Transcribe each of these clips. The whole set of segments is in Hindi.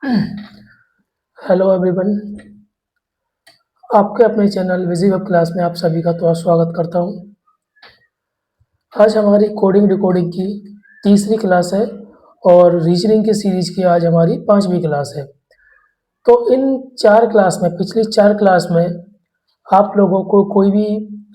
हेलो एवरीवन, आपके अपने चैनल विजी वेब क्लास में आप सभी का तो स्वागत करता हूं। आज हमारी कोडिंग डिकोडिंग की तीसरी क्लास है और रीजनिंग की सीरीज की आज हमारी 5वीं क्लास है। तो इन 4 क्लास में, पिछली 4 क्लास में आप लोगों को कोई भी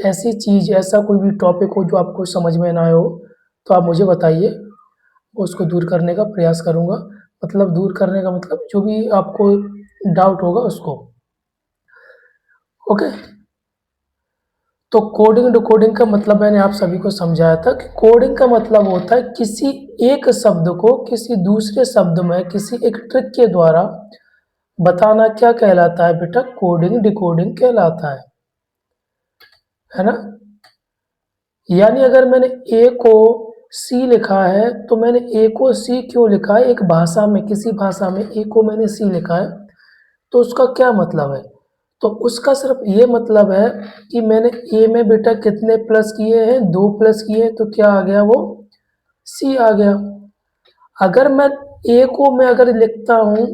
ऐसी चीज़, ऐसा कोई भी टॉपिक हो जो आपको समझ में ना आए हो, तो आप मुझे बताइए, उसको दूर करने का प्रयास करूँगा। मतलब दूर करने का मतलब जो भी आपको डाउट होगा उसको। ओके। तो कोडिंग डिकोडिंग का मतलब मैंने आप सभी को समझाया था कि कोडिंग का मतलब होता है किसी एक शब्द को किसी दूसरे शब्द में किसी एक ट्रिक के द्वारा बताना। क्या कहलाता है बेटा? कोडिंग डिकोडिंग कहलाता है ना। यानी अगर मैंने ए को सी लिखा है तो मैंने ए को सी क्यों लिखा है? एक भाषा में, किसी भाषा में ए को मैंने सी लिखा है तो उसका क्या मतलब है? तो उसका सिर्फ ये मतलब है कि मैंने ए में बेटा कितने प्लस किए हैं? 2 प्लस किए हैं, तो क्या आ गया? वो सी आ गया। अगर मैं ए को मैं अगर लिखता हूँ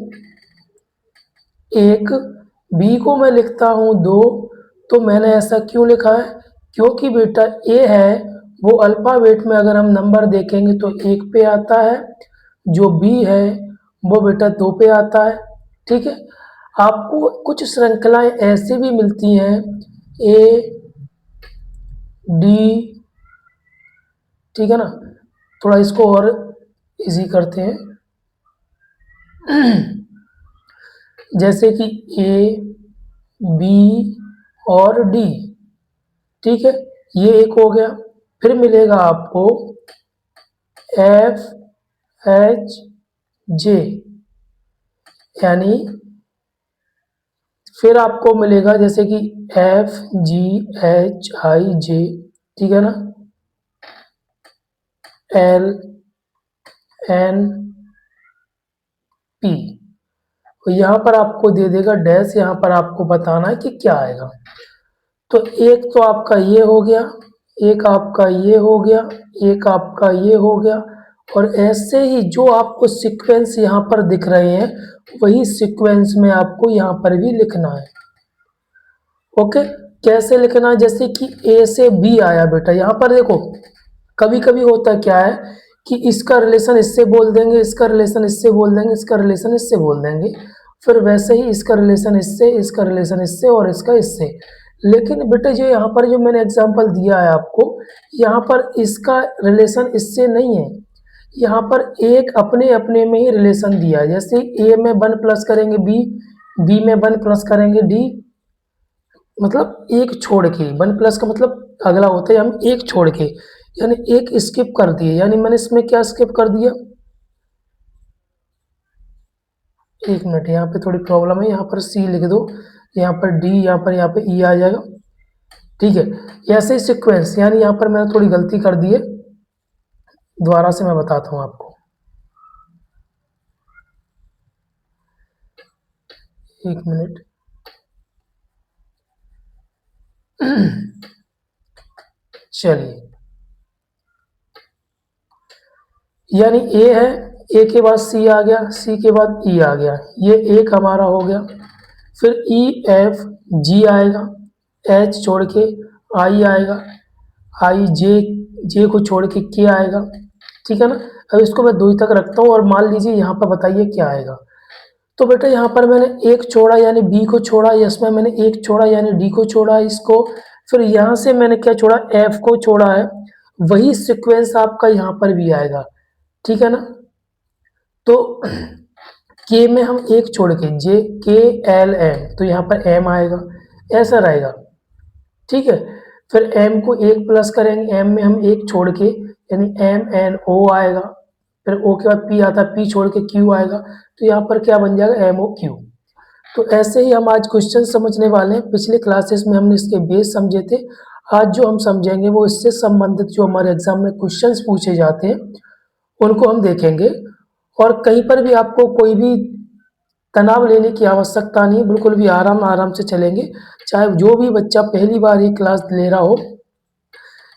1, बी को मैं लिखता हूँ 2, तो मैंने ऐसा क्यों लिखा है? क्योंकि बेटा ए है वो अल्फ़ाबेट में अगर हम नंबर देखेंगे तो 1 पे आता है, जो बी है वो बेटा 2 पे आता है। ठीक है। आपको कुछ श्रृंखलाएं ऐसे भी मिलती हैं, ए डी, ठीक है ना। थोड़ा इसको और इजी करते हैं। जैसे कि ए बी और डी, ठीक है, ये एक हो गया। फिर मिलेगा आपको एफ एच जे, यानी फिर आपको मिलेगा जैसे कि एफ जी एच आई जे, ठीक है ना, एल एन पी। तो यहाँ पर आपको दे देगा डैश, यहाँ पर आपको बताना है कि क्या आएगा। तो एक तो आपका ये हो गया, एक आपका ये हो गया, एक आपका ये हो गया, और ऐसे ही जो आपको सीक्वेंस यहाँ पर दिख रहे हैं वही सीक्वेंस में आपको यहाँ पर भी लिखना है। ओके। कैसे लिखना है? जैसे कि ए से बी आया बेटा, यहाँ पर देखो कभी कभी होता क्या है कि इसका रिलेशन इससे बोल देंगे, इसका रिलेशन इससे बोल देंगे, इसका रिलेशन इससे बोल देंगे, फिर वैसे ही इसका रिलेशन इससे, इसका रिलेशन इससे और इसका इससे। लेकिन बेटे जो यहाँ पर जो मैंने एग्जांपल दिया है आपको, यहाँ पर इसका रिलेशन इससे नहीं है, यहाँ पर एक अपने अपने में ही रिलेशन दिया है। जैसे ए में 1 प्लस करेंगे बी, बी में 1 प्लस करेंगे डी, मतलब एक छोड़ के। 1 प्लस का मतलब अगला होता है हम एक छोड़ के, यानी एक स्किप कर दिए। यानी मैंने इसमें क्या स्किप कर दिया? एक मिनट, यहाँ पे थोड़ी प्रॉब्लम है, यहाँ पर सी लिख दो, यहाँ पर डी, यहाँ पे ई आ जाएगा। ठीक है। ऐसे ही सिक्वेंस, यानी यहाँ पर मैंने थोड़ी गलती कर दी है, दोबारा से मैं बताता हूँ आपको। एक मिनट। चलिए, यानी ए है, ए के बाद सी आ गया, सी के बाद ई आ गया, ये एक हमारा हो गया। फिर ई एफ जी आएगा, एच छोड़ के आई आएगा, आई जे, जे को छोड़ के के आएगा, ठीक है ना। अब इसको मैं 2 तक रखता हूँ और मान लीजिए यहाँ पर बताइए क्या आएगा। तो बेटा यहाँ पर मैंने एक छोड़ा यानी बी को छोड़ा, इसमें मैंने एक छोड़ा यानी डी को छोड़ा इसको, फिर यहाँ से मैंने क्या छोड़ा? एफ को छोड़ा है। वही सीक्वेंस आपका यहाँ पर भी आएगा, ठीक है ना। तो के में हम एक छोड़ के जे के एल एम, तो यहाँ पर एम आएगा, ऐसा रहेगा, ठीक है। फिर एम को एक प्लस करेंगे, एम में हम एक छोड़ के यानी एम एन ओ आएगा, फिर ओ के बाद पी आता है, पी छोड़ के क्यू आएगा, तो यहाँ पर क्या बन जाएगा? M O Q. तो ऐसे ही हम आज क्वेश्चन समझने वाले हैं। पिछले क्लासेस में हमने इसके बेस समझे थे, आज जो हम समझेंगे वो इससे संबंधित जो हमारे एग्जाम में क्वेश्चंस पूछे जाते हैं उनको हम देखेंगे। और कहीं पर भी आपको कोई भी तनाव लेने की आवश्यकता नहीं है, बिल्कुल भी आराम आराम से चलेंगे। चाहे जो भी बच्चा पहली बार ये क्लास ले रहा हो,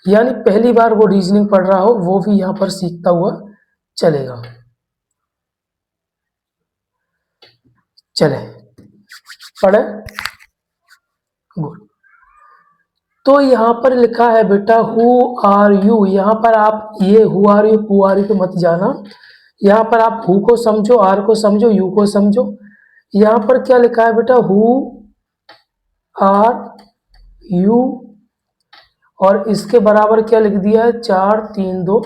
यानी पहली बार वो रीजनिंग पढ़ रहा हो, वो भी यहाँ पर सीखता हुआ चलेगा। चले पढ़े। गुड। तो यहाँ पर लिखा है बेटा हु आर यू। यहाँ पर आप ये हु आर यू पे मत जाना। यहाँ पर आप हु को समझो, आर को समझो, यू को समझो। यहाँ पर क्या लिखा है बेटा हु आर यू और इसके बराबर क्या लिख दिया है 4 3 2।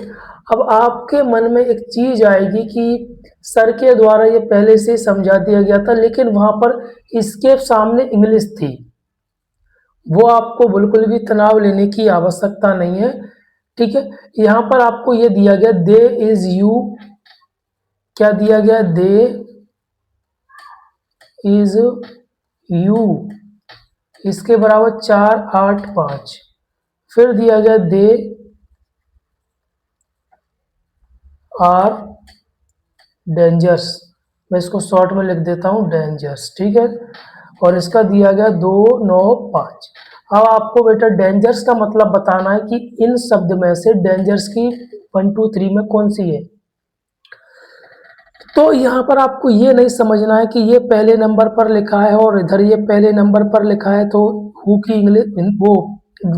अब आपके मन में एक चीज आएगी कि सर के द्वारा ये पहले से समझा दिया गया था, लेकिन वहां पर इसके सामने इंग्लिश थी। वो आपको बिल्कुल भी तनाव लेने की आवश्यकता नहीं है, ठीक है। यहाँ पर आपको ये दिया गया दे इज यू, क्या दिया गया दे इज यू, इसके बराबर 4 8 5। फिर दिया गया दे आर डेंजर्स, मैं इसको शॉर्ट में लिख देता हूँ डेंजर्स, ठीक है। और इसका दिया गया 2 9 5। अब आपको बेटा डेंजर्स का मतलब बताना है कि इन शब्द में से डेंजर्स की 1 2 3 में कौन सी है। तो यहाँ पर आपको ये नहीं समझना है कि ये पहले नंबर पर लिखा है और इधर ये पहले नंबर पर लिखा है तो हु की इंग्लिश वो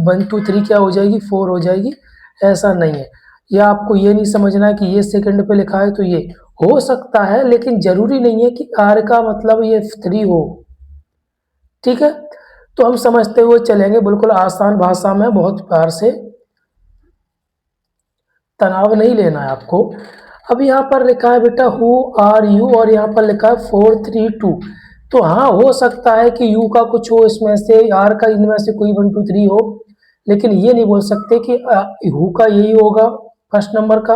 1 2 3 क्या हो जाएगी 4 हो जाएगी, ऐसा नहीं है। या आपको ये नहीं समझना है कि ये सेकंड पे लिखा है तो ये हो सकता है, लेकिन जरूरी नहीं है कि आर का मतलब ये 3 हो, ठीक है। तो हम समझते हुए चलेंगे बिल्कुल आसान भाषा में, बहुत प्यार से, तनाव नहीं लेना है आपको। अब यहाँ पर लिखा है बेटा हु आर यू और यहाँ पर लिखा है 4 3 2। तो हाँ हो सकता है कि यू का कुछ हो इसमें से, आर का इनमें से कोई 1 2 3 हो, लेकिन ये नहीं बोल सकते कि हु का यही होगा फर्स्ट नंबर का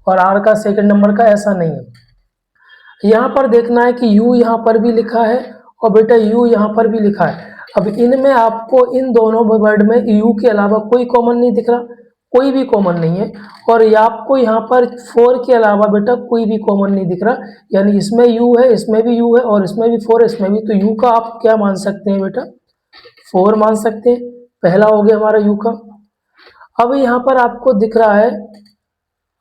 और आर का सेकंड नंबर का, ऐसा नहीं है। यहाँ पर देखना है कि यू यहाँ पर भी लिखा है और बेटा यू यहाँ पर भी लिखा है। अब इनमें आपको इन दोनों वर्ड में यू के अलावा कोई कॉमन नहीं दिख रहा, कोई भी कॉमन नहीं है। और ये आपको यहाँ पर 4 के अलावा बेटा कोई भी कॉमन नहीं दिख रहा, यानी इसमें यू है, इसमें भी यू है और इसमें भी 4 है, इसमें भी। तो यू का आप क्या मान सकते हैं बेटा 4 मान सकते हैं, पहला हो गया हमारा यू का। अब यहाँ पर आपको दिख रहा है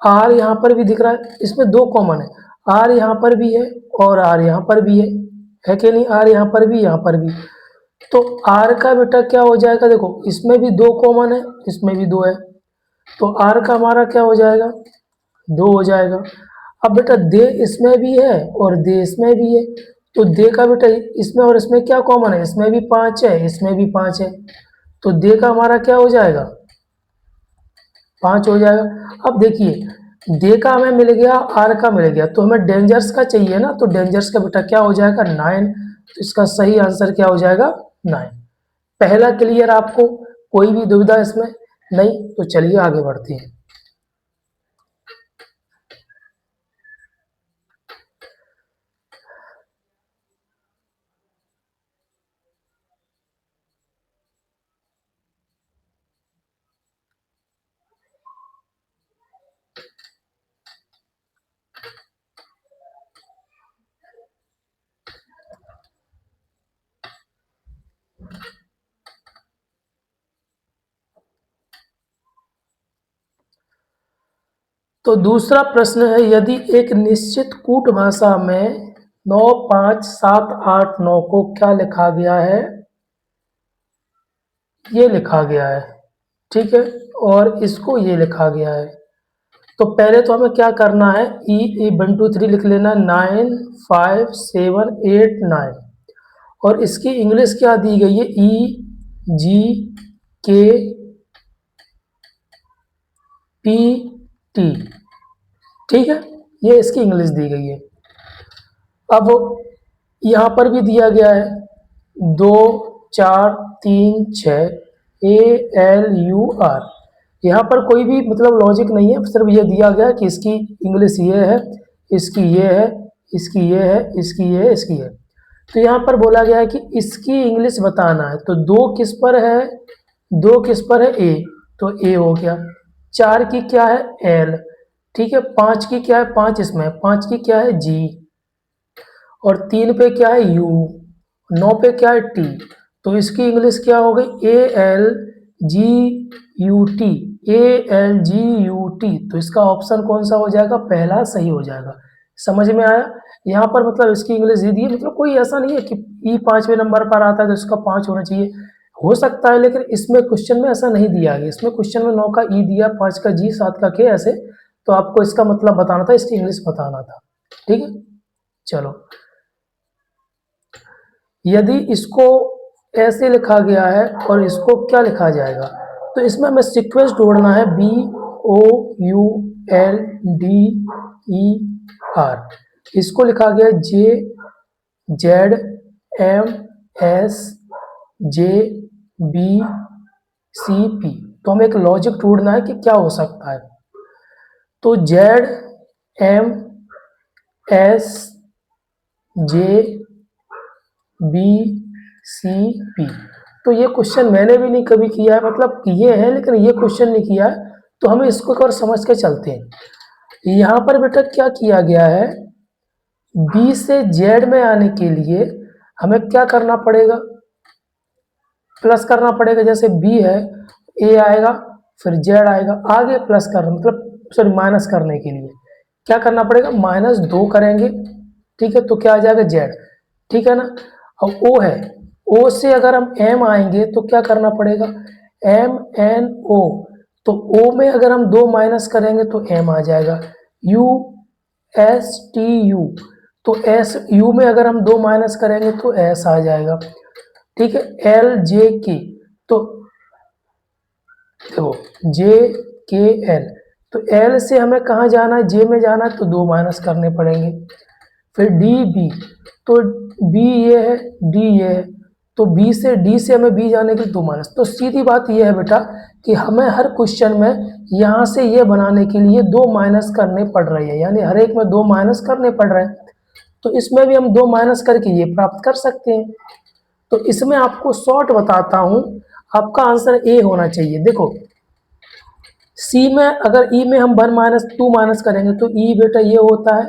आर, यहाँ पर भी दिख रहा है, इसमें 2 कॉमन है, आर यहाँ पर भी है और आर यहाँ पर भी है कि नहीं, आर यहाँ पर भी यहाँ पर भी। तो आर का बेटा क्या हो जाएगा, देखो इसमें भी 2 कॉमन है, इसमें भी 2 है, तो आर का हमारा क्या हो जाएगा 2 हो जाएगा। अब बेटा दे इसमें भी है और दे इसमें भी है, तो दे का बेटा इसमें और इसमें क्या कॉमन है, इसमें भी 5 है, इसमें भी 5 है, तो दे का हमारा क्या हो जाएगा 5 हो जाएगा। अब देखिए दे का हमें मिल गया, आर का मिल गया, तो हमें डेंजर्स का चाहिए ना, तो डेंजर्स का बेटा क्या हो जाएगा 9। तो इसका सही आंसर क्या हो जाएगा 9। पहला क्लियर आपको, कोई भी दुविधा इसमें नहीं, तो चलिए आगे बढ़ते हैं। तो दूसरा प्रश्न है, यदि एक निश्चित कूट भाषा में 9 5 7 8 9 को क्या लिखा गया है, ये लिखा गया है, ठीक है, और इसको ये लिखा गया है। तो पहले तो हमें क्या करना है, ई 1 2 3 लिख लेना, 9 5 7 8 9। और इसकी इंग्लिश क्या दी गई है, ई जी के पी टी, ठीक है, ये इसकी इंग्लिश दी गई है। अब यहाँ पर भी दिया गया है 2 4 3 6 ए एल यू आर। यहाँ पर कोई भी मतलब लॉजिक नहीं है, सिर्फ ये दिया गया कि इसकी इंग्लिश ये है, इसकी ये है, इसकी ये है, इसकी ये है, इसकी है। तो यहाँ पर बोला गया है कि इसकी इंग्लिश बताना है, तो 2 किस पर है, 2 किस पर है ए, तो ए हो गया। 4 की क्या है एल, ठीक है। 5 की क्या है, 5 इसमें, 5 की क्या है जी, और 3 पे क्या है यू, 9 पे क्या है टी। तो इसकी इंग्लिश क्या हो गई A L G U T, A L G U T. तो इसका ऑप्शन कौन सा हो जाएगा, पहला सही हो जाएगा। समझ में आया? यहाँ पर मतलब इसकी इंग्लिश दे दी है, मतलब कोई ऐसा नहीं है कि ई 5वें नंबर पर आता है तो इसका 5 होना चाहिए, हो सकता है, लेकिन इसमें क्वेश्चन में ऐसा नहीं दिया गया। इसमें क्वेश्चन में 9 का ई दिया, 5 का जी, 7 का के, ऐसे। तो आपको इसका मतलब बताना था, इसकी इंग्लिश बताना था। ठीक है, चलो। यदि इसको ऐसे लिखा गया है और इसको क्या लिखा जाएगा, तो इसमें हमें सीक्वेंस ढूंढना है, BOULDER। इसको लिखा गया JZMSJBCP। तो हमें एक लॉजिक ढूंढना है कि क्या हो सकता है। तो ZMSJBCP, तो ये क्वेश्चन मैंने भी नहीं कभी किया है, मतलब किए हैं लेकिन ये क्वेश्चन नहीं किया है। तो हमें इसको एक बार समझ के चलते हैं। यहाँ पर बेटा क्या किया गया है, बी से जेड में आने के लिए हमें क्या करना पड़ेगा, प्लस करना पड़ेगा। जैसे बी है, ए आएगा, फिर जेड आएगा, आगे प्लस करना, मतलब सॉरी माइनस करने के लिए क्या करना पड़ेगा, -2 करेंगे। ठीक है, तो क्या आ जाएगा, जेड। ठीक है ना। अब ओ है, ओ से अगर हम एम आएंगे तो क्या करना पड़ेगा, MNO। तो ओ में अगर हम 2 माइनस करेंगे तो एम आ जाएगा। USTU, तो एस, यू में अगर हम 2 माइनस करेंगे तो एस आ जाएगा। ठीक है, LJK, तो देखो JKL, तो एल से हमें कहाँ जाना है, जे में जाना है, तो 2 माइनस करने पड़ेंगे। फिर DB, तो बी ये है, डी ये है, तो बी से डी से हमें बी जाने के लिए 2 माइनस। तो सीधी बात ये है बेटा कि हमें हर क्वेश्चन में यहाँ से ये बनाने के लिए 2 माइनस करने पड़ रहे हैं, यानी हर एक में 2 माइनस करने पड़ रहे हैं। तो इसमें भी हम 2 माइनस करके ये प्राप्त कर सकते हैं। तो इसमें आपको शॉर्ट बताता हूँ, आपका आंसर ए होना चाहिए। देखो, सी में अगर ई में हम 2 माइनस करेंगे तो ई बेटा ये होता है,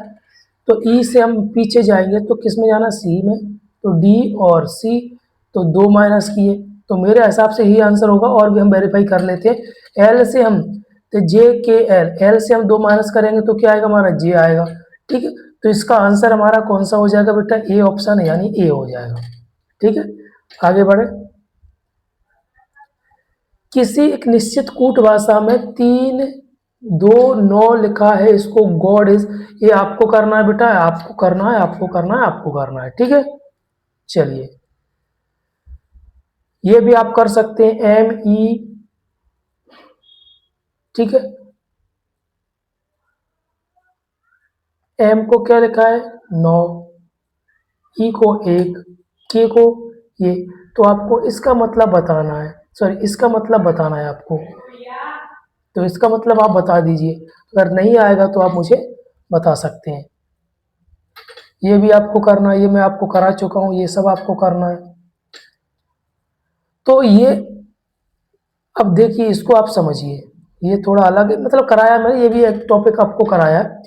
तो ई से हम पीछे जाएंगे तो किस में जाना, सी में, तो डी और सी, तो 2 माइनस किए, तो मेरे हिसाब से ही आंसर होगा। और भी हम वेरीफाई कर लेते हैं। एल से हम, तो JKL, एल से हम 2 माइनस करेंगे तो क्या आएगा, हमारा जे आएगा। ठीक है, तो इसका आंसर हमारा कौन सा हो जाएगा बेटा, ए ऑप्शन, यानी ए हो जाएगा। ठीक है, आगे बढ़े। किसी एक निश्चित कूट भाषा में 3 2 9 लिखा है, इसको गॉड इज, ये आपको करना है बेटा, आपको करना है, आपको करना है, आपको करना है। ठीक है, चलिए, ये भी आप कर सकते हैं, ME। ठीक है, M को क्या लिखा है, 9, E को 1, K को ये। तो आपको इसका मतलब बताना है, सॉरी इसका मतलब बताना है आपको, तो इसका मतलब आप बता दीजिए। अगर नहीं आएगा तो आप मुझे बता सकते हैं। ये भी आपको करना है, ये मैं आपको करा चुका हूँ, ये सब आपको करना है। तो ये, अब देखिए इसको आप समझिए, ये थोड़ा अलग है, मतलब कराया मैंने, ये भी एक टॉपिक आपको कराया है।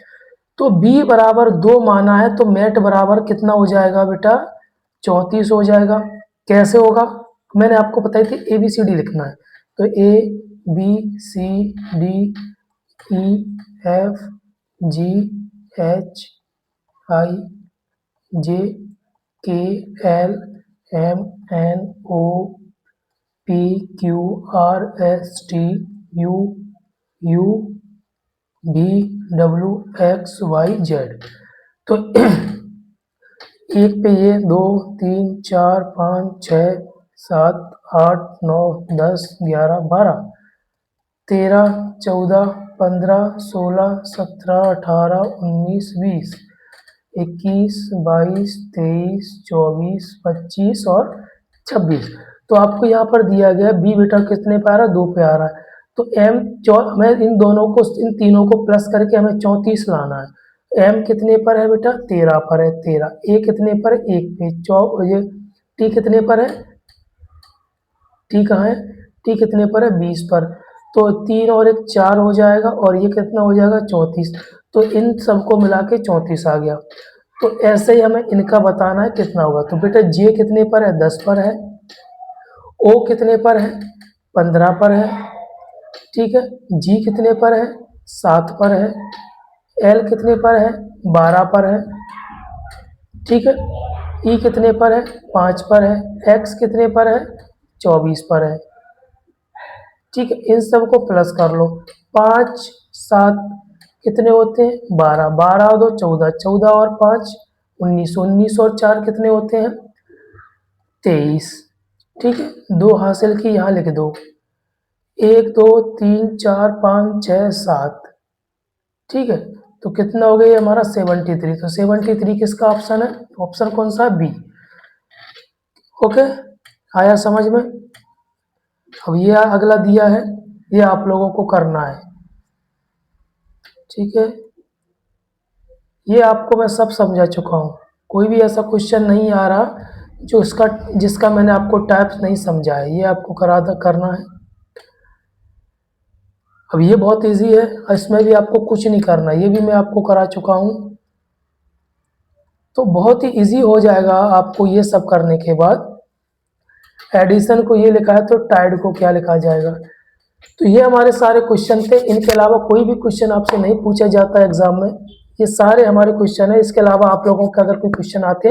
तो b बराबर 2 माना है, तो मेट बराबर कितना हो जाएगा बेटा, 34 हो जाएगा। कैसे होगा, मैंने आपको बताई थी ABCD लिखना है, तो ABCDEFGHIJKLMNOPQRSTUVWXYZ। तो एक पे ये 2 3 4 5 6 7 8 9 10 11 12 13 14 15 16 17 18 19 20 21 22 23 24 25 और 26। तो आपको यहाँ पर दिया गया बी बेटा कितने पे आ रहा है, 2 पे आ रहा है। तो हमें इन दोनों को, इन तीनों को प्लस करके हमें 34 लाना है। M कितने पर है बेटा, 13 पर है, 13। A कितने पर है, 1 पे, ये T कितने पर है, T कहाँ है, T कितने पर है, 20 पर। तो 3 और 1 4 हो जाएगा, और ये कितना हो जाएगा, 34। तो इन सबको मिला के 34 आ गया। तो ऐसे ही हमें इनका बताना है कितना होगा। तो बेटा J कितने पर है, 10 पर है। O कितने पर है, 15 पर है। ठीक है, G कितने पर है, 7 पर है। L कितने पर है, 12 पर है, ठीक है। ई कितने पर है? 5 पर है। एक्स कितने पर है? 24 पर है, ठीक है। इन सब को प्लस कर लो। 5 7 कितने होते हैं? 12, 12 और 2 14, 14 और 5 19, 19 और 4 कितने होते हैं? 23, ठीक है। 2 हासिल की, यहाँ लिख दो। 1 2 3 4 5 6 7, ठीक है। तो कितना हो गया हमारा? 73। तो 73 किसका ऑप्शन है? ऑप्शन कौन सा? बी। ओके, आया समझ में? अब ये अगला दिया है, ये आप लोगों को करना है, ठीक है। ये आपको मैं सब समझा चुका हूँ, कोई भी ऐसा क्वेश्चन नहीं आ रहा जो इसका जिसका मैंने आपको टाइप्स नहीं समझा है, ये आपको करना है। अब ये बहुत इजी है, इसमें भी आपको कुछ नहीं करना, ये भी मैं आपको करा चुका हूँ, तो बहुत ही इजी हो जाएगा आपको ये सब करने के बाद। एडिशन को ये लिखा है तो टाइड को क्या लिखा जाएगा? तो ये हमारे सारे क्वेश्चन थे, इनके अलावा कोई भी क्वेश्चन आपसे नहीं पूछा जाता एग्जाम में, ये सारे हमारे क्वेश्चन है। इसके अलावा आप लोगों के अगर कोई क्वेश्चन आते,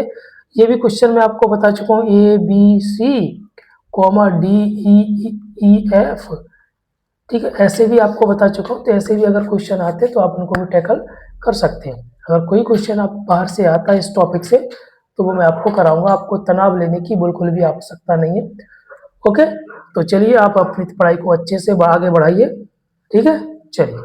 ये भी क्वेश्चन मैं आपको बता चुका हूँ, A B C comma D E F, ठीक है, ऐसे भी आपको बता चुका हूँ। तो ऐसे भी अगर क्वेश्चन आते तो आप उनको भी टैकल कर सकते हैं। अगर कोई क्वेश्चन आप बाहर से आता है इस टॉपिक से, तो वो मैं आपको कराऊंगा, आपको तनाव लेने की बिल्कुल भी आवश्यकता नहीं है। ओके, तो चलिए आप अपनी पढ़ाई को अच्छे से आगे बढ़ाइए, ठीक है, चलिए।